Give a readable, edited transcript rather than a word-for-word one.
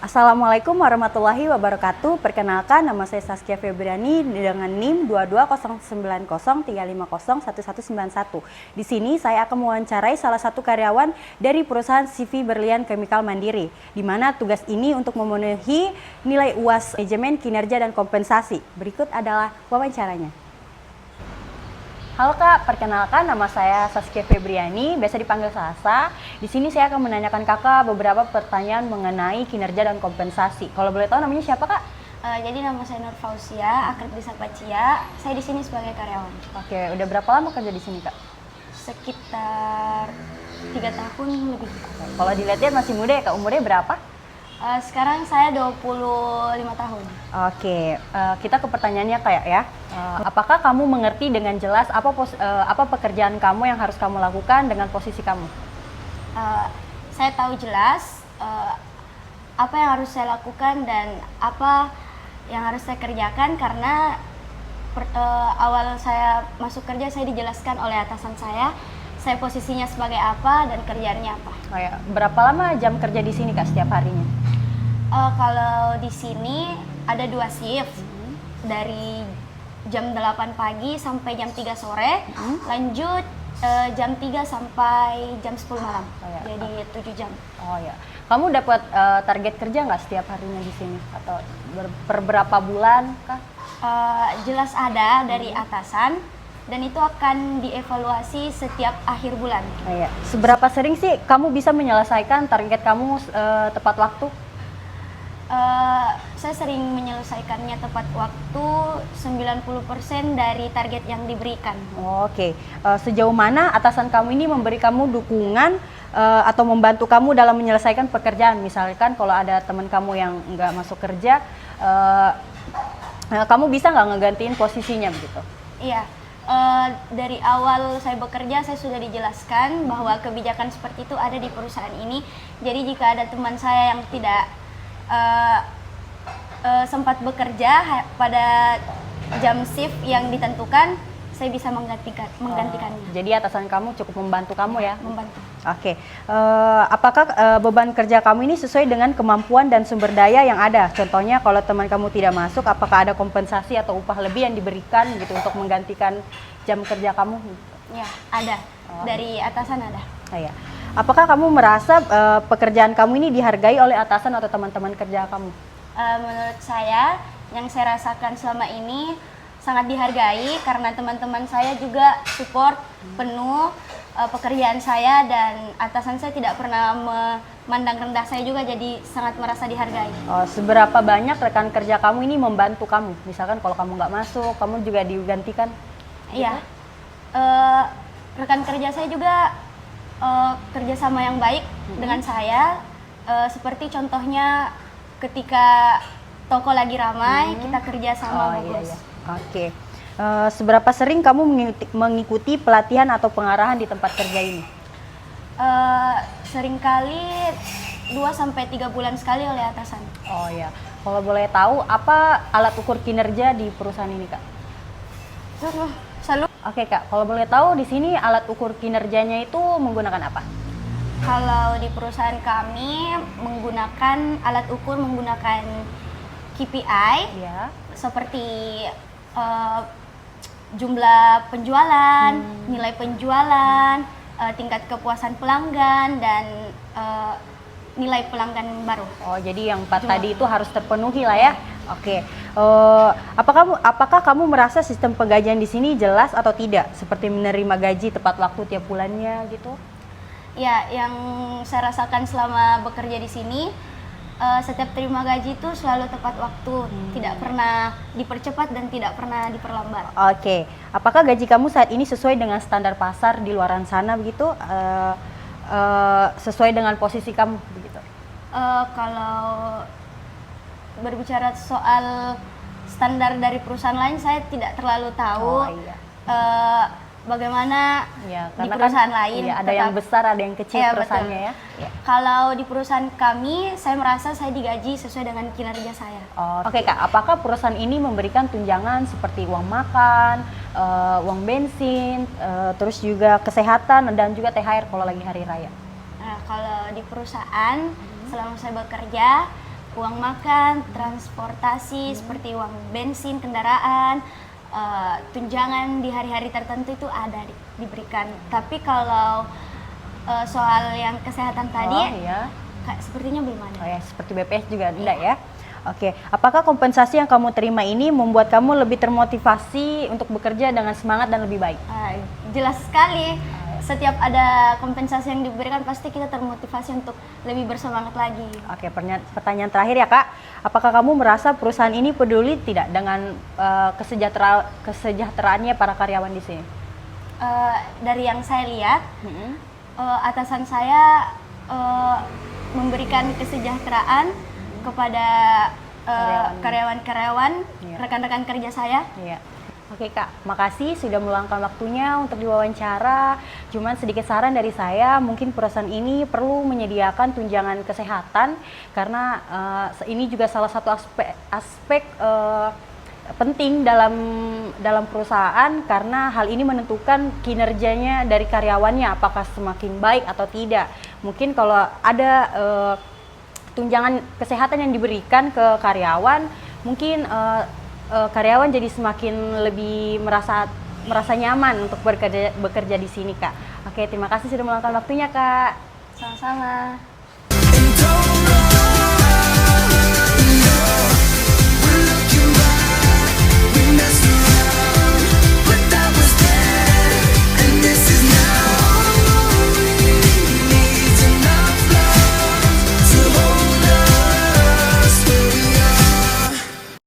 Assalamualaikum warahmatullahi wabarakatuh. Perkenalkan, nama saya Saskia Febriani dengan NIM 2209035011191. Di sini saya akan mewawancarai salah satu karyawan dari perusahaan CV Berlian Chemical Mandiri, di mana tugas ini untuk memenuhi nilai UAS manajemen kinerja dan kompensasi. Berikut adalah wawancaranya. Halo Kak, perkenalkan nama saya Saskia Febriani, biasa dipanggil Sasa. Di sini saya akan menanyakan Kakak beberapa pertanyaan mengenai kinerja dan kompensasi. Kalau boleh tahu namanya siapa Kak? Jadi nama saya Nur Fauzia, akrab disapa Cia. Saya di sini sebagai karyawan. Oke, udah berapa lama kerja di sini Kak? Sekitar 3 tahun lebih. Kalau dilihat-lihat masih muda ya Kak, umurnya berapa? Sekarang saya 25 tahun. Oke, kita ke pertanyaannya kayak ya. Apakah kamu mengerti dengan jelas apa pekerjaan kamu yang harus kamu lakukan dengan posisi kamu? Saya tahu jelas apa yang harus saya lakukan dan apa yang harus saya kerjakan karena awal saya masuk kerja saya dijelaskan oleh atasan saya posisinya sebagai apa dan kerjaannya apa. Oh ya, berapa lama jam kerja di sini Kak setiap harinya? Kalau di sini ada 2 shift, dari jam 8 pagi sampai jam 3 sore, lanjut jam 3 sampai jam 10 malam, jadi 7 jam. Oh ya, kamu dapat target kerja nggak setiap harinya di sini atau per berapa bulan kah? Jelas ada dari atasan dan itu akan dievaluasi setiap akhir bulan. Oh ya, seberapa sering sih kamu bisa menyelesaikan target kamu tepat waktu? Saya sering menyelesaikannya tepat waktu 90% dari target yang diberikan. Oke. Sejauh mana atasan kamu ini memberi kamu dukungan atau membantu kamu dalam menyelesaikan pekerjaan? Misalkan kalau ada teman kamu yang nggak masuk kerja, kamu bisa nggak ngegantiin posisinya begitu? Iya. Dari awal saya bekerja saya sudah dijelaskan bahwa kebijakan seperti itu ada di perusahaan ini. Jadi jika ada teman saya yang tidak sempat bekerja pada jam shift yang ditentukan, saya bisa menggantikannya. Jadi atasan kamu cukup membantu kamu ya? Membantu. Oke. Apakah beban kerja kamu ini sesuai dengan kemampuan dan sumber daya yang ada? Contohnya kalau teman kamu tidak masuk, apakah ada kompensasi atau upah lebih yang diberikan gitu untuk menggantikan jam kerja kamu? Ya, ada. Dari atasan ada. Ya. Apakah kamu merasa pekerjaan kamu ini dihargai oleh atasan atau teman-teman kerja kamu? Menurut saya, yang saya rasakan selama ini sangat dihargai karena teman-teman saya juga support penuh pekerjaan saya dan atasan saya tidak pernah memandang rendah saya juga, jadi sangat merasa dihargai. Seberapa banyak rekan kerja kamu ini membantu kamu? Misalkan kalau kamu nggak masuk, kamu juga digantikan? Iya. Rekan kerja saya juga kerjasama yang baik dengan saya, seperti contohnya ketika toko lagi ramai, kita kerja sama bos. Iya. Oke. Seberapa sering kamu mengikuti pelatihan atau pengarahan di tempat kerja ini? Seringkali 2-3 bulan sekali oleh atasan. Oh ya. Kalau boleh tahu apa alat ukur kinerja di perusahaan ini Kak? Oke Kak, kalau boleh tahu di sini alat ukur kinerjanya itu menggunakan apa? Kalau di perusahaan kami menggunakan KPI, ya, seperti jumlah penjualan, nilai penjualan, tingkat kepuasan pelanggan dan nilai pelanggan baru. Oh, jadi yang 4 tadi itu harus terpenuhi lah ya. Oke. Apakah kamu merasa sistem penggajian di sini jelas atau tidak? Seperti menerima gaji tepat waktu tiap bulannya gitu? Ya, yang saya rasakan selama bekerja di sini, setiap terima gaji itu selalu tepat waktu, tidak pernah dipercepat dan tidak pernah diperlambat. Oke. Apakah gaji kamu saat ini sesuai dengan standar pasar di luaran sana begitu? Sesuai dengan posisi kamu begitu? Kalau berbicara soal standar dari perusahaan lain, saya tidak terlalu tahu. Bagaimana ya, di perusahaan lain. Iya, ada yang besar, ada yang kecil perusahaannya ya. Kalau di perusahaan kami, saya merasa saya digaji sesuai dengan kinerja saya. Oke Kak, apakah perusahaan ini memberikan tunjangan seperti uang makan, uang bensin, terus juga kesehatan dan juga THR kalau lagi hari raya? Kalau di perusahaan, selama saya bekerja, uang makan, transportasi seperti uang bensin, kendaraan, tunjangan di hari-hari tertentu itu ada diberikan. Tapi kalau soal yang kesehatan tadi, iya. sepertinya belum ada. Oh ya, seperti BPS juga enggak ya? Oke, apakah kompensasi yang kamu terima ini membuat kamu lebih termotivasi untuk bekerja dengan semangat dan lebih baik? Jelas sekali. Setiap ada kompensasi yang diberikan pasti kita termotivasi untuk lebih bersemangat lagi. Oke, pertanyaan terakhir ya Kak. Apakah kamu merasa perusahaan ini peduli tidak dengan kesejahteraannya para karyawan di sini? Dari yang saya lihat, atasan saya memberikan kesejahteraan kepada karyawan-karyawan, Iya. rekan-rekan kerja saya. Iya. Oke Kak, makasih sudah meluangkan waktunya untuk diwawancara. Cuman sedikit saran dari saya, mungkin perusahaan ini perlu menyediakan tunjangan kesehatan karena ini juga salah satu aspek penting dalam perusahaan karena hal ini menentukan kinerjanya dari karyawannya apakah semakin baik atau tidak. Mungkin kalau ada tunjangan kesehatan yang diberikan ke karyawan, mungkin karyawan jadi semakin lebih merasa nyaman untuk bekerja di sini Kak. Oke, terima kasih sudah meluangkan waktunya Kak. Sama-sama.